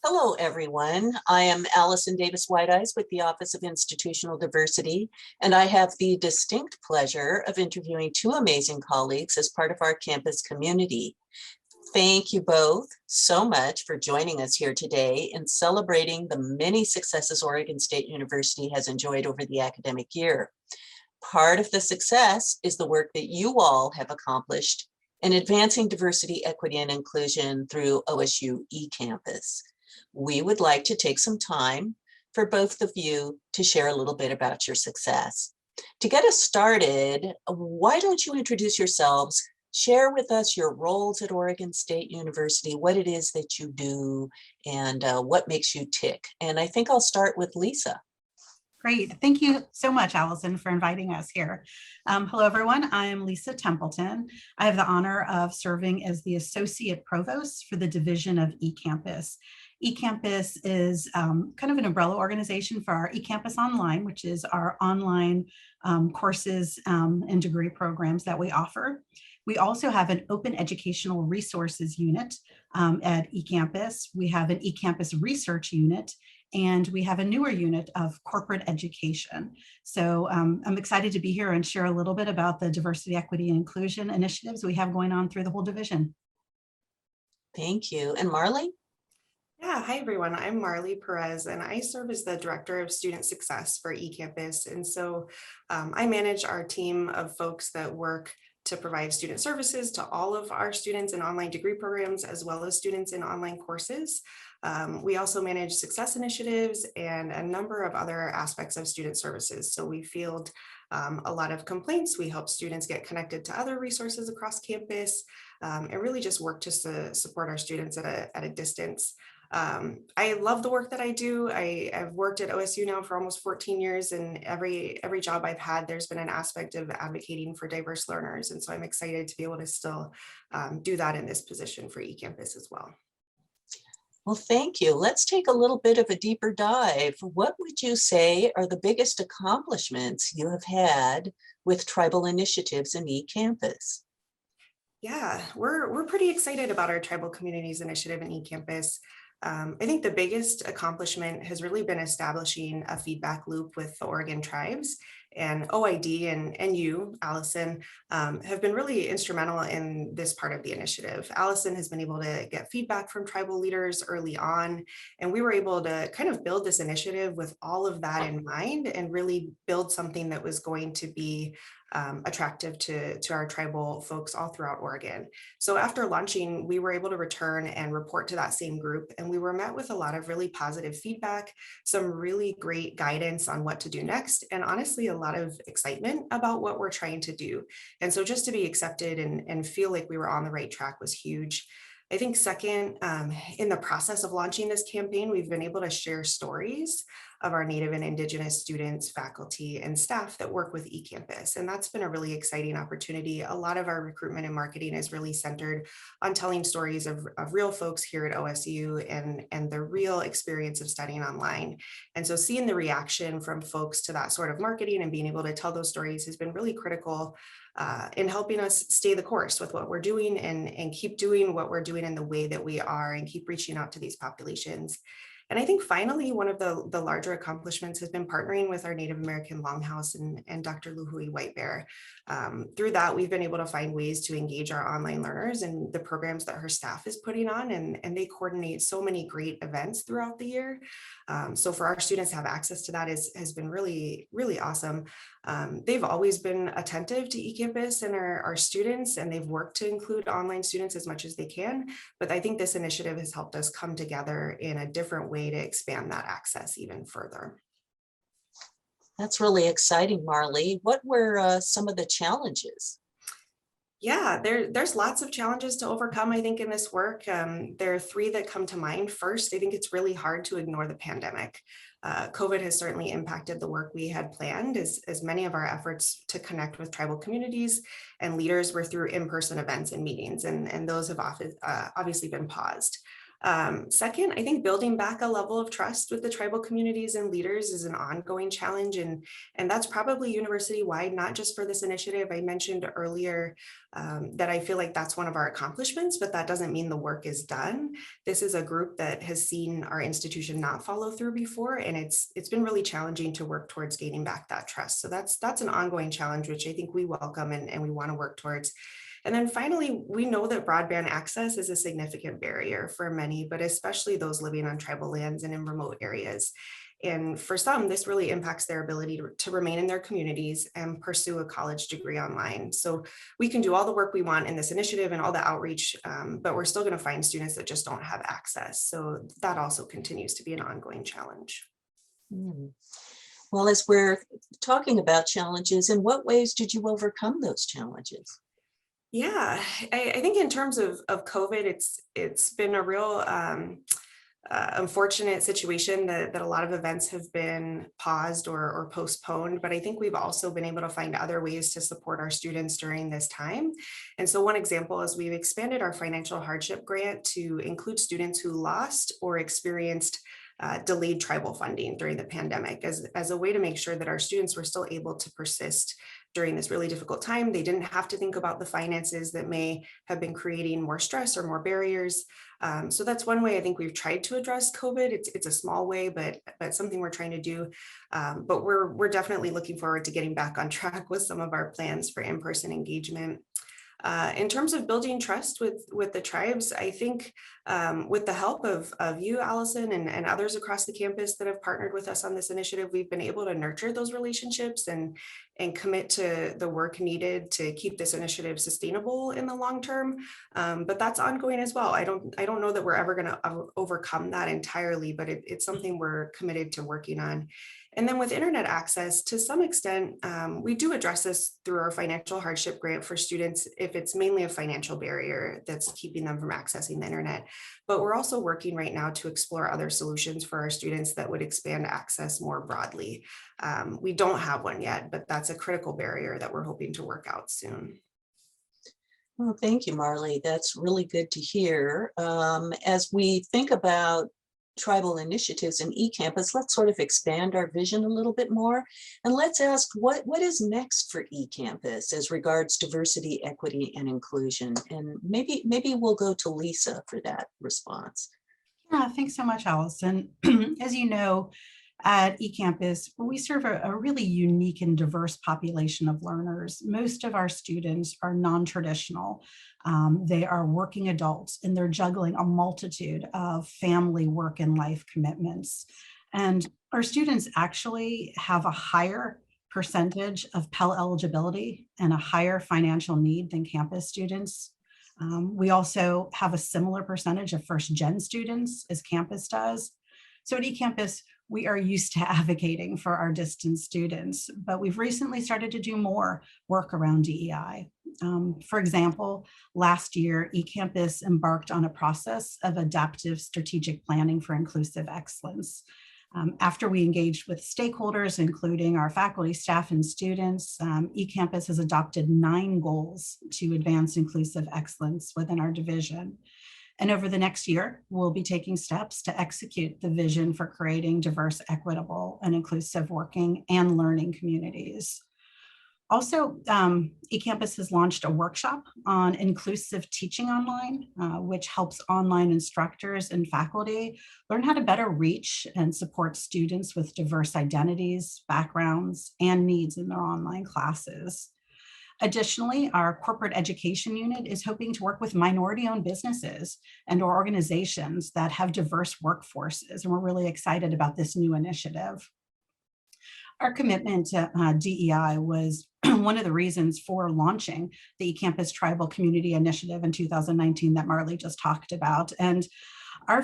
Hello, everyone. I am Allison Davis-White Eyes with the Office of Institutional Diversity, and I have the distinct pleasure of interviewing two amazing colleagues as part of our campus community. Thank you both so much for joining us here today in celebrating the many successes Oregon State University has enjoyed over the academic year. Part of the success is the work that you all have accomplished in advancing diversity, equity, and inclusion through OSU Ecampus. We would like to take some time for both of you to share a little bit about your success. To get us started, why don't you introduce yourselves, share with us your roles at Oregon State University, what it is that you do, and what makes you tick. And I think I'll start with Lisa. Great. Thank you so much, Allison, for inviting us here. Hello, everyone. I am Lisa Templeton. I have the honor of serving as the Associate Provost for the Division of Ecampus. Ecampus is kind of an umbrella organization for our Ecampus Online, which is our online courses and degree programs that we offer. We also have an open educational resources unit at Ecampus. We have an Ecampus research unit, and we have a newer unit of corporate education. So I'm excited to be here and share a little bit about the diversity, equity, and inclusion initiatives we have going on through the whole division. Thank you. And Marley? Yeah, hi everyone. I'm Marley Perez, and I serve as the Director of Student Success for Ecampus. And so I manage our team of folks that work to provide student services to all of our students in online degree programs, as well as students in online courses. We also manage success initiatives and a number of other aspects of student services. So we field a lot of complaints. We help students get connected to other resources across campus and really just work to support our students at a distance. I love the work that I do. I've worked at OSU now for almost 14 years, and every job I've had, there's been an aspect of advocating for diverse learners. And so I'm excited to be able to still do that in this position for Ecampus as well. Well, thank you. Let's take a little bit of a deeper dive. What would you say are the biggest accomplishments you have had with tribal initiatives in Ecampus? Yeah, we're pretty excited about our Tribal Communities Initiative in Ecampus. I think the biggest accomplishment has really been establishing a feedback loop with the Oregon tribes, and OID and you, Allison, have been really instrumental in this part of the initiative. Allison has been able to get feedback from tribal leaders early on, and we were able to kind of build this initiative with all of that in mind and really build something that was going to be attractive to our tribal folks all throughout Oregon. So after launching, we were able to return and report to that same group, and we were met with a lot of really positive feedback, some really great guidance on what to do next, and honestly, a lot of excitement about what we're trying to do. And so just to be accepted and feel like we were on the right track was huge. I think second, in the process of launching this campaign, we've been able to share stories of our Native and Indigenous students, faculty, and staff that work with Ecampus. And that's been a really exciting opportunity. A lot of our recruitment and marketing is really centered on telling stories of real folks here at OSU and the real experience of studying online. And so seeing the reaction from folks to that sort of marketing and being able to tell those stories has been really critical in helping us stay the course with what we're doing and keep doing what we're doing in the way that we are and keep reaching out to these populations. And I think finally, one of the larger accomplishments has been partnering with our Native American Longhouse and Dr. Luhui White Bear. Through that, we've been able to find ways to engage our online learners and the programs that her staff is putting on, and they coordinate so many great events throughout the year. So for our students to have access to that has been really, really awesome. They've always been attentive to Ecampus and our students, and they've worked to include online students as much as they can. But I think this initiative has helped us come together in a different way to expand that access even further. That's really exciting, Marley. What were some of the challenges? Yeah, there's lots of challenges to overcome, I think, in this work. There are three that come to mind. First, I think it's really hard to ignore the pandemic. COVID has certainly impacted the work we had planned, as many of our efforts to connect with tribal communities and leaders were through in-person events and meetings, and those have obviously been paused. Second, I think building back a level of trust with the tribal communities and leaders is an ongoing challenge, and that's probably university-wide, not just for this initiative. I mentioned earlier that I feel like that's one of our accomplishments, but that doesn't mean the work is done. This is a group that has seen our institution not follow through before, and it's been really challenging to work towards gaining back that trust. So that's an ongoing challenge, which I think we welcome and we want to work towards. And then finally, we know that broadband access is a significant barrier for many, but especially those living on tribal lands and in remote areas. And for some, this really impacts their ability to remain in their communities and pursue a college degree online. So we can do all the work we want in this initiative and all the outreach, but we're still going to find students that just don't have access. So that also continues to be an ongoing challenge. Hmm. Well, as we're talking about challenges, in what ways did you overcome those challenges? Yeah, I think in terms of COVID, it's been a real unfortunate situation that a lot of events have been paused or postponed, but I think we've also been able to find other ways to support our students during this time. And so one example is we've expanded our financial hardship grant to include students who lost or experienced delayed tribal funding during the pandemic as a way to make sure that our students were still able to persist during this really difficult time. They didn't have to think about the finances that may have been creating more stress or more barriers. So that's one way I think we've tried to address COVID. It's a small way, but something we're trying to do. But we're definitely looking forward to getting back on track with some of our plans for in-person engagement. In terms of building trust with the tribes, I think with the help of you, Allison, and others across the campus that have partnered with us on this initiative, we've been able to nurture those relationships and commit to the work needed to keep this initiative sustainable in the long term. But that's ongoing as well. I don't know that we're ever going to overcome that entirely, but it's something we're committed to working on. And then with internet access, to some extent, we do address this through our financial hardship grant for students if it's mainly a financial barrier that's keeping them from accessing the internet. But we're also working right now to explore other solutions for our students that would expand access more broadly. We don't have one yet, but that's a critical barrier that we're hoping to work out soon. Well, thank you, Marley. That's really good to hear. As we think about tribal initiatives in eCampus, let's sort of expand our vision a little bit more. And let's ask what is next for eCampus as regards diversity, equity, and inclusion. And maybe we'll go to Lisa for that response. Yeah, thanks so much, Allison. As you know, at eCampus, we serve a really unique and diverse population of learners. Most of our students are non-traditional. They are working adults, and they're juggling a multitude of family, work, and life commitments. And our students actually have a higher percentage of Pell eligibility and a higher financial need than campus students. We also have a similar percentage of first-gen students as campus does. So at eCampus, we are used to advocating for our distance students, but we've recently started to do more work around DEI. For example, last year, eCampus embarked on a process of adaptive strategic planning for inclusive excellence. After we engaged with stakeholders, including our faculty, staff, and students, eCampus has adopted 9 goals to advance inclusive excellence within our division. And over the next year, we'll be taking steps to execute the vision for creating diverse, equitable, and inclusive working and learning communities. Also, eCampus has launched a workshop on inclusive teaching online, which helps online instructors and faculty learn how to better reach and support students with diverse identities, backgrounds, and needs in their online classes. Additionally, our corporate education unit is hoping to work with minority-owned businesses and or organizations that have diverse workforces, and we're really excited about this new initiative. Our commitment to DEI was one of the reasons for launching the eCampus Tribal Community Initiative in 2019 that Marley just talked about. And our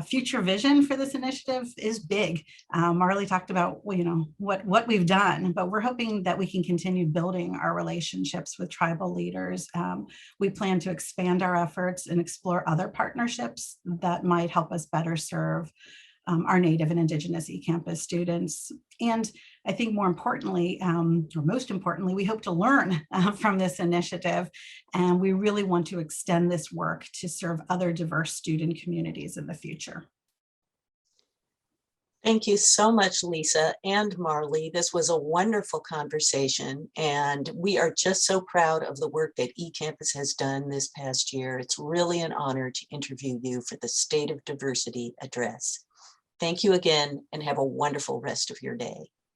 future vision for this initiative is big. Marley talked about what we've done, but we're hoping that we can continue building our relationships with tribal leaders. We plan to expand our efforts and explore other partnerships that might help us better serve our Native and Indigenous eCampus students. And I think more importantly, or most importantly, we hope to learn from this initiative, and we really want to extend this work to serve other diverse student communities in the future. Thank you so much, Lisa and Marley. This was a wonderful conversation, and we are just so proud of the work that eCampus has done this past year. It's really an honor to interview you for the State of Diversity address. Thank you again, and have a wonderful rest of your day.